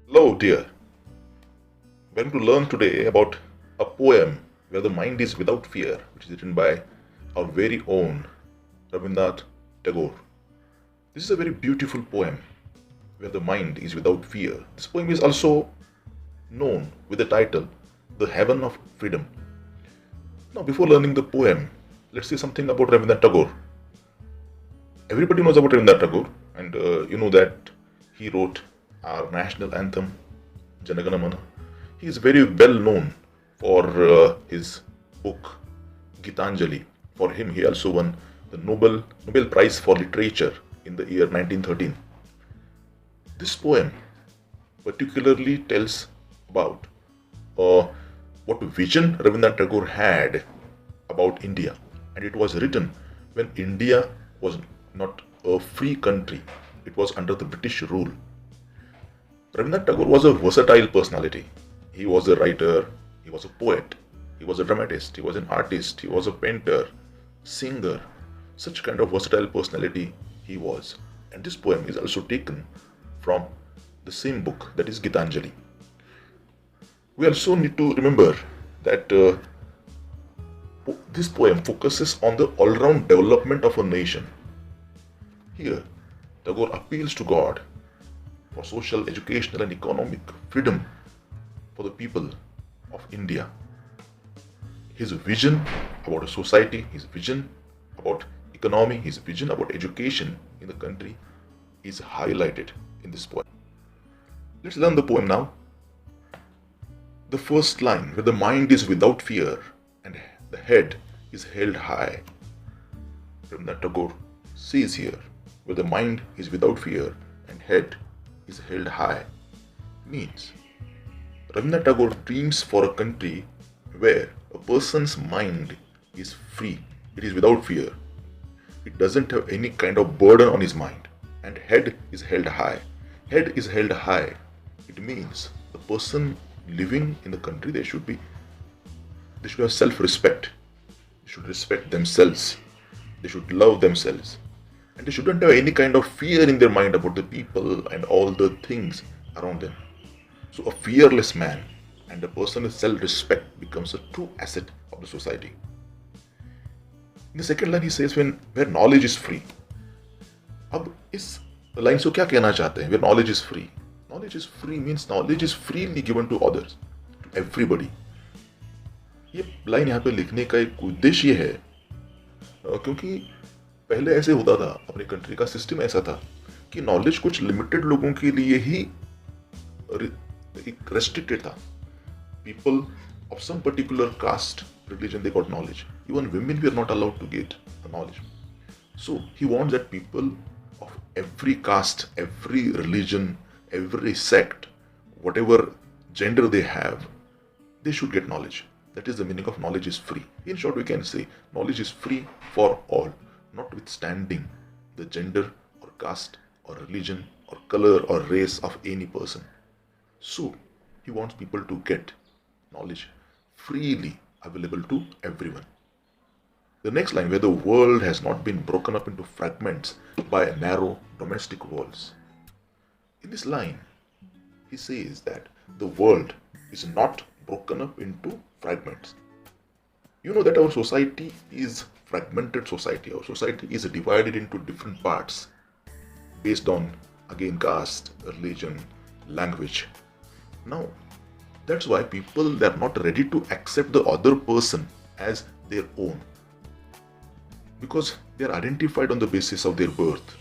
Hello, dear. We're going to learn today about a poem where the mind is without fear, which is written by our very own Rabindranath Tagore. This is a very beautiful poem where the mind is without fear. This poem is also known with the title The Heaven of Freedom. Now, before learning the poem, let's say something about Rabindranath Tagore. Everybody knows about Rabindranath Tagore, and you know that he wrote our national anthem, Janagana Mana. He is very well known for his book Gitanjali. For him, he also won the Nobel Prize for Literature in the year 1913. This poem particularly tells about what vision Rabindranath Tagore had about India, and it was written when India was not a free country; it was under the British rule. Rabindranath Tagore was a versatile personality. He was a writer, he was a poet, he was a dramatist, he was an artist, he was a painter, singer. Such kind of versatile personality he was. And this poem is also taken from the same book, that is Gitanjali. We also need to remember that this poem focuses on the all-round development of a nation. Here, Tagore appeals to God for social, educational and economic freedom for the people of India. His vision about a society, his vision about economy, his vision about education in the country is highlighted in this poem. Let's learn the poem now. The first line, where the mind is without fear and the head is held high. Rabindranath Tagore says here, where the mind is without fear and head is held high, means Rabindranath Tagore dreams for a country where a person's mind is free, it is without fear, it doesn't have any kind of burden on his mind, and head is held high. Head is held high, it means the person living in the country, they should have self-respect, they should respect themselves, they should love themselves, and they shouldn't have any kind of fear in their mind about the people and all the things around them. So a fearless man and a person with self-respect becomes a true asset of the society. In the second line he says, where knowledge is free. अब इस line से क्या कहना चाहते हैं? Where knowledge is free. Knowledge is free means knowledge is freely given to others, to everybody. ये line यहाँ पे लिखने का एक उद्देश्य है क्योंकि पहले ऐसे होता था, अपनी कंट्री का सिस्टम ऐसा था कि नॉलेज कुछ लिमिटेड लोगों के लिए ही restricted था. People of some particular caste, religion, they got knowledge. Even women were not allowed to get the knowledge. So he wants that people of every caste, every religion, every sect, whatever gender they have, they should get knowledge. That is the meaning of knowledge is free. In short, we can say knowledge is free for all, notwithstanding the gender or caste or religion or color or race of any person. So he wants people to get knowledge freely available to everyone. The next line, where the world has not been broken up into fragments by narrow domestic walls. In this line, he says that the world is not broken up into fragments. You know that our society is fragmented society. Our society is divided into different parts based on, again, caste, religion, language. Now, that's why people, they are not ready to accept the other person as their own, because they are identified on the basis of their birth,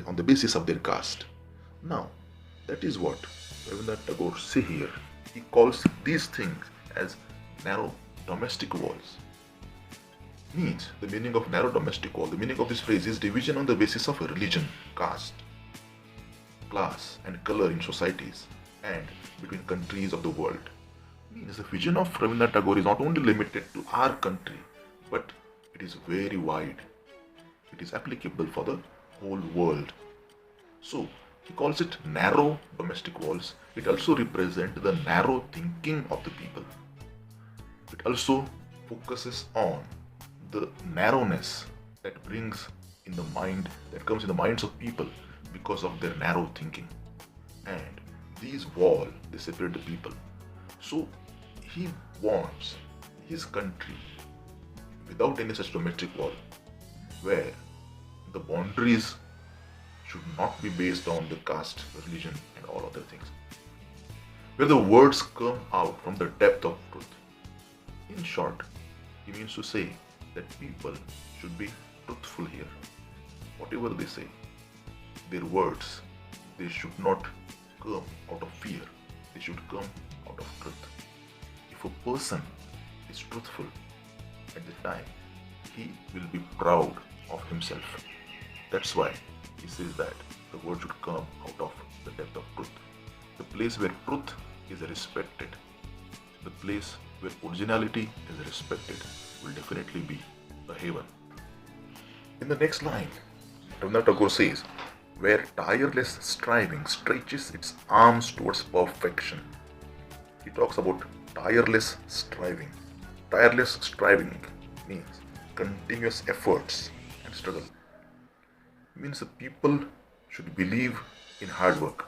on the basis of their caste. Now, that is what Rabindranath Tagore say here. He calls these things as narrow domestic walls. Means the meaning of narrow domestic wall, the meaning of this phrase is division on the basis of religion, caste, class and color in societies and between countries of the world. Means the vision of Rabindranath Tagore is not only limited to our country, but it is very wide. It is applicable for the whole world. So he calls it narrow domestic walls. It also represents the narrow thinking of the people. It also focuses on the narrowness that brings in the mind, that comes in the minds of people because of their narrow thinking. And these walls, they separate the people. So he wants his country without any such domestic wall, where the boundaries should not be based on the caste, religion, and all other things, where the words come out from the depth of truth. In short, he means to say that people should be truthful here. Whatever they say, their words, they should not come out of fear, they should come out of truth. If a person is truthful at the time, he will be proud of himself. That's why he says that the word should come out of the depth of truth. The place where truth is respected, the place where originality is respected, will definitely be a heaven. In the next line, Rabindranath Tagore says, where tireless striving stretches its arms towards perfection. He talks about tireless striving. Tireless striving means continuous efforts and struggle. It means the people should believe in hard work.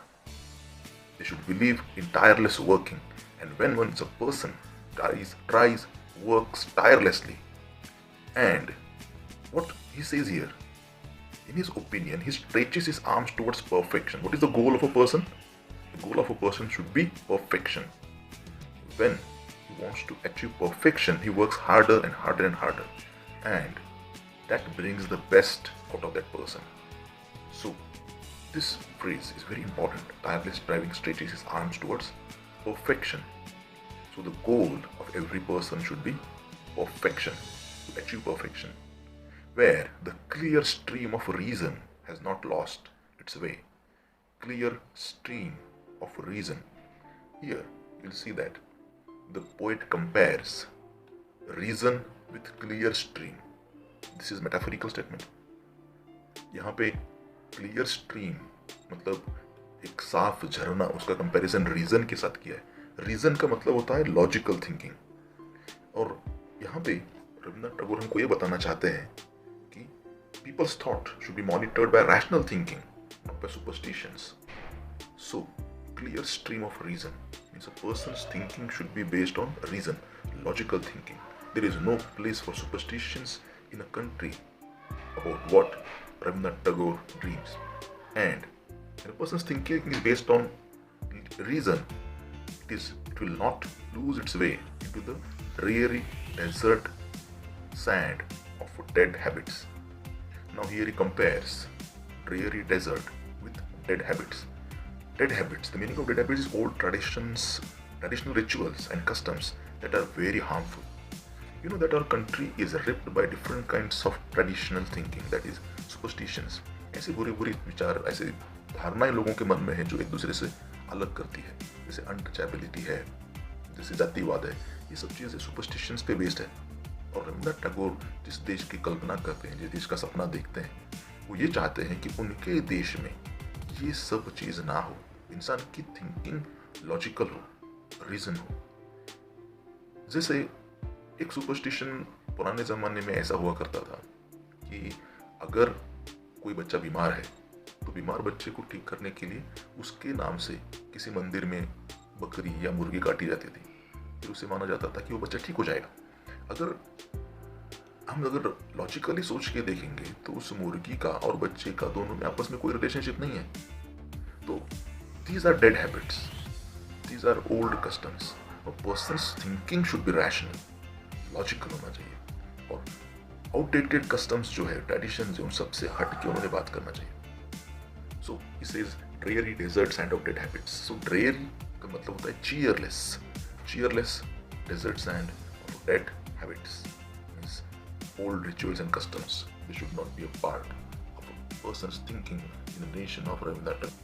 They should believe in tireless working. And when once a person tries, works tirelessly, and what he says here, in his opinion, he stretches his arms towards perfection. What is the goal of a person? The goal of a person should be perfection. When he wants to achieve perfection, he works harder and harder and harder. And that brings the best out of that person. So, this phrase is very important. Tireless striving stretches his arms towards perfection. So, the goal of every person should be perfection, to achieve perfection, where the clear stream of reason has not lost its way. Clear stream of reason. Here, you'll see that the poet compares reason with clear stream. This is metaphorical statement. यहाँ पे clear stream मतलब एक साफ झरना, उसका comparison reason के साथ किया है. रीजन का मतलब होता है लॉजिकल थिंकिंग. और यहाँ पे रविन्द्रनाथ टैगोर हमको ये बताना चाहते हैं कि people's thought should be monitored by rational thinking, not by superstitions. So, clear stream of reason means a person's thinking should be based on reason, logical thinking. There is no place for superstitions in a country about what Rabindranath Tagore dreams. And when a person's thinking is based on reason, it will not lose its way into the dreary desert sand of dead habits. Now here he compares dreary desert with dead habits. Dead habits, the meaning of dead habits is old traditional rituals and customs that are very harmful. You know that our country is ripped by different kinds of traditional thinking, that is superstitions. ऐसे बुरे विचार, ऐसे धारणाएं लोगों के मन में है जो एक दूसरे से अलग करती है, जैसे अनटचेबिलिटी है, जैसे जातिवाद है. ये सब चीज़ें सुपरस्टिशंस पे बेस्ड है. और रविन्द्रनाथ टैगोर जिस देश की कल्पना करते हैं, जिस देश का सपना देखते हैं, वो ये चाहते हैं कि उनके देश में ये सब चीज़ ना हो. इंसान की थिंकिंग लॉजिकल हो, रीजन हो. जैसे एक सुपरस्टिशन पुराने ज़माने में ऐसा हुआ करता था कि अगर कोई बच्चा बीमार है तो बीमार बच्चे को ठीक करने के लिए उसके नाम से किसी मंदिर में बकरी या मुर्गी काटी जाती थी. फिर उसे माना जाता था कि वो बच्चा ठीक हो जाएगा. अगर लॉजिकली सोच के देखेंगे तो उस मुर्गी का और बच्चे का दोनों में आपस में कोई रिलेशनशिप नहीं है. तो these are dead habits, these are old customs. A person's thinking should be rational, logical होना चाहिए. और outdated customs जो है, traditions, उन सबसे हट के उन्होंने बात करना चाहिए. So he says dreary desert sand of dead habits. So dreary का मतलब होता है cheerless desert sand of dead habits. Means old rituals and customs, they should not be a part of a person's thinking in the nation of Rabindranath.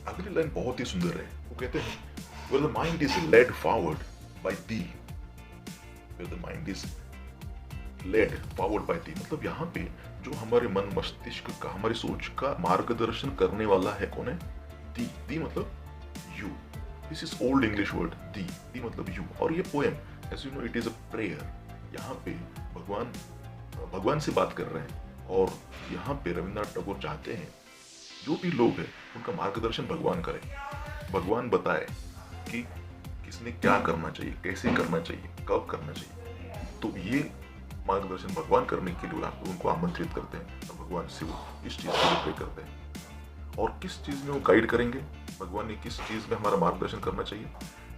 अगली line बहुत ही सुंदर है. वो कहते हैं where the mind is led forward by thee, where the mind is led forward by thee, मतलब यहाँ पे जो हमारे मन मस्तिष्क का, हमारी सोच का मार्गदर्शन करने वाला है कौन है? दी मतलब you. This is old English word दी मतलब you. और ये poem, as you know, it is a prayer. यहाँ पे भगवान से बात कर रहे हैं. और यहाँ पे रविन्द्रनाथ टैगोर चाहते हैं जो भी लोग हैं उनका मार्गदर्शन भगवान करें. भगवान बताए कि किसने क्या करना चाहिए, कैसे करना चाहिए, कब करना चाहिए, तो ये मार्गदर्शन भगवान करने के लिए आप उनको आमंत्रित करते हैं और भगवान से वो इस चीज़ के लिए प्रे करते हैं। और किस चीज़ में वो गाइड करेंगे, भगवान ने किस चीज़ में हमारा मार्गदर्शन करना चाहिए,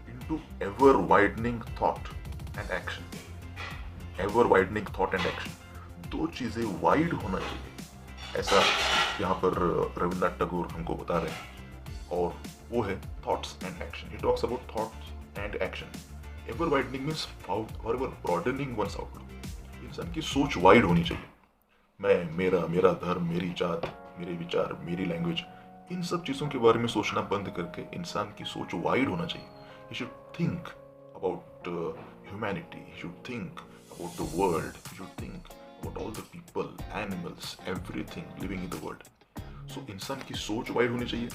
into ever widening thought and action. Ever widening thought and action, दो चीज़ें वाइड होना चाहिए, ऐसा यहाँ पर रविन्द्रनाथ टैगोर हमको बता रहे हैं। और वो है thoughts and action. He talks about thoughts and action. Ever widening means forever broadening one's outlook. इंसान की सोच वाइड होनी चाहिए। मैं, मेरा धर्म, मेरी जात, मेरे विचार, मेरी लैंग्वेज, इन सब चीज़ों के बारे में सोचना बंद करके इंसान की सोच वाइड होना चाहिए। He should think about humanity, he should think about the world, he should think about all the people, animals, everything living in the world. So इंसान की सोच वाइड होनी चाहिए।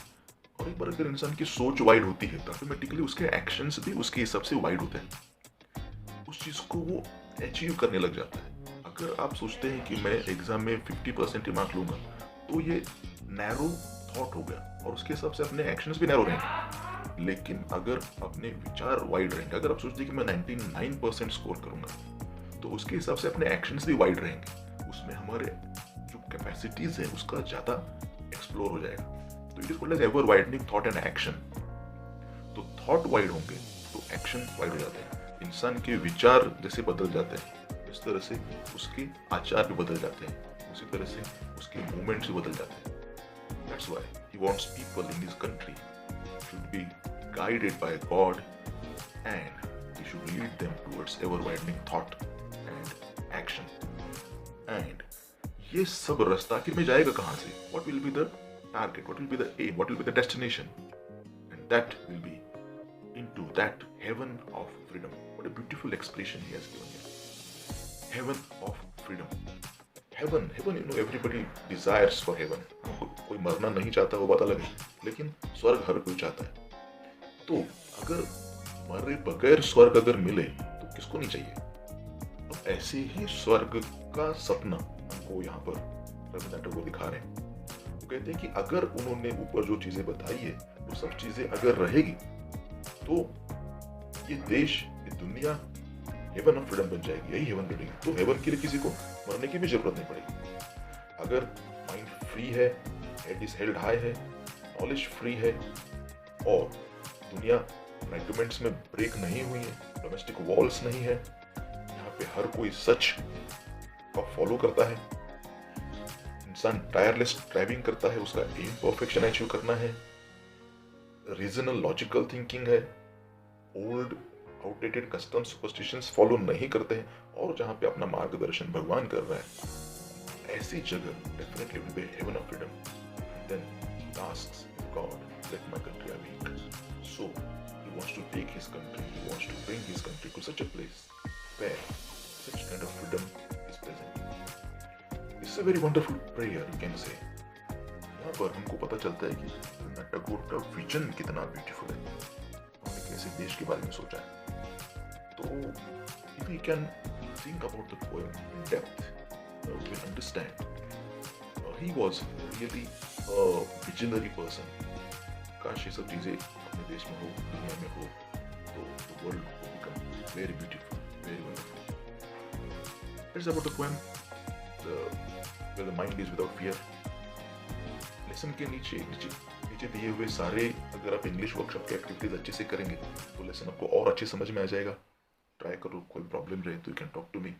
और एक बार अगर इंसान की सोच वाइड होती है तो ऑटोमेटिकली उसके एक्शंस भी उसके हिसाब से वाइड होते हैं। उस चीज़ को वो अचीव करने लग जाता है। अगर आप सोचते हैं कि मैं एग्जाम में 50% मार्क लूंगा, तो ये नैरो थॉट हो गया और उसके हिसाब से अपने एक्शंस भी नैरो रहेंगे। लेकिन अगर अपने विचार वाइड रहेंगे, अगर आप सोचते हैं कि मैं 99% स्कोर करूंगा, तो उसके हिसाब से अपने एक्शंस भी वाइड रहेंगे। उसमें हमारे जो कैपेसिटीज है उसका ज़्यादा एक्सप्लोर हो जाएगा। तो it is called as ever widening thought and action. तो थॉट वाइड होंगे तो एक्शन वाइड हो जाते हैं। इंसान के विचार जैसे बदल जाते हैं, इस तरह से उसके आचार भी बदल जाते हैं, उसी तरह से उसके मूवमेंट्स भी बदल जाते हैं। That's why he wants people in his country should be guided by God and he should lead them towards ever-widening thought and action. And ये सब रास्ता आखिर में जाएगा कहाँ से? What will be the target? What will be the aim? What will be the destination? And that will be into that heaven of freedom. What a beautiful expression he has given here. Heaven of freedom. Heaven, everybody desires for heaven. कोई मरना नहीं चाहता, वो बात अलग है, लेकिन स्वर्ग हर कोई चाहता है। तो अगर मरे बगैर स्वर्ग अगर मिले तो किसको नहीं चाहिए? अब ऐसे ही स्वर्ग का सपना हमको यहाँ पर रविन्द्रनाथ टैगोर दिखा रहे हैं। वो कहते हैं कि अगर उन्होंने ऊपर जो चीजें बताई है वो सब चीजें अगर रहेगी तो ये देश, ये दुनिया हेवन ऑफ फ्रीडम बन जाएगी, यही हेवन बनेगी। तो हेवन के लिए किसी को मरने की भी जरूरत नहीं पड़ेगी। अगर माइंड फ्री है, हेड इज हेल्ड हाई है, नॉलेज फ्री है और दुनिया आर्गुमेंट्स में ब्रेक नहीं हुई है, डोमेस्टिक वॉल्स नहीं है, यहाँ पे हर कोई सच का फॉलो करता है, इंसान टायरलेस ड्राइविंग करता है, उसका एम परफेक्शन अचीव करना है, रीजनल लॉजिकल थिंकिंग है, old outdated custom superstitions follow नहीं करते हैं और जहाँ पे अपना मार्गदर्शन भगवान कर रहा है, ऐसी जगह definitely will be heaven of freedom. Then asks God, let my country be weak. So he wants to take his country, he wants to bring his country to such a place where such kind of freedom is present. It's a very wonderful prayer, you can say. यहाँ पर हमको पता चलता है कि रविन्द्रनाथ टैगोर का vision कितना beautiful है, उन्होंने कैसे देश के बारे में सोचा है। तो if we can think about the poem in depth, we will understand he was really a visionary person. काश ये सब चीजें अपने देश में हो, दुनिया में हो, तो the world will become very beautiful, very wonderful. That's about the poem, where the mind is without fear. Lesson के नीचे दिए हुए सारे, अगर आप इंग्लिश वर्कशॉप के एक्टिविटीज अच्छे से करेंगे तो लेसन आपको और अच्छे समझ में आ जाएगा। ट्राई करो, कोई प्रॉब्लम रहे तो you can talk to me.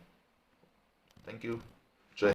Thank you.